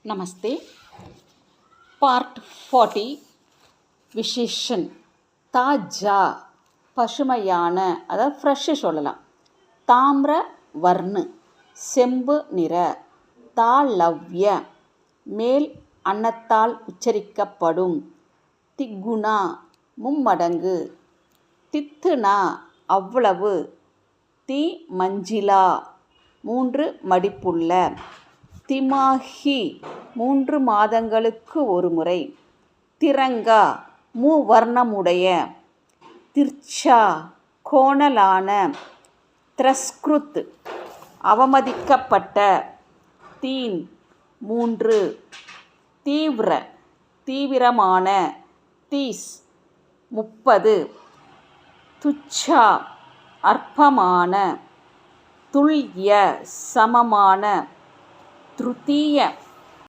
நமஸ்தே. Part 40 விசேஷன். தாஜா பசுமையான, அதாவது ஃப்ரெஷ்ஷு சொல்லலாம். தாமிர வர்ணு செம்பு நிற. தாளவ்ய மேல் அன்னத்தால் உச்சரிக்கப்படும். திக்குணா மும்மடங்கு. தித்துனா அவ்வளவு. தி மஞ்சிலா 3 மடிப்புள்ள. திமாஹி 3 மாதங்களுக்கு ஒரு முறை. திரங்கா மூவர்ணமுடைய. திர்ச்சா கோணலான. திரஸ்கிருத் அவமதிக்கப்பட்ட. தீன் 3. தீவ்ர தீவிரமான. தீஸ் 30. துச்சா அற்பமான. துல்ய சமமான. திருத்தீய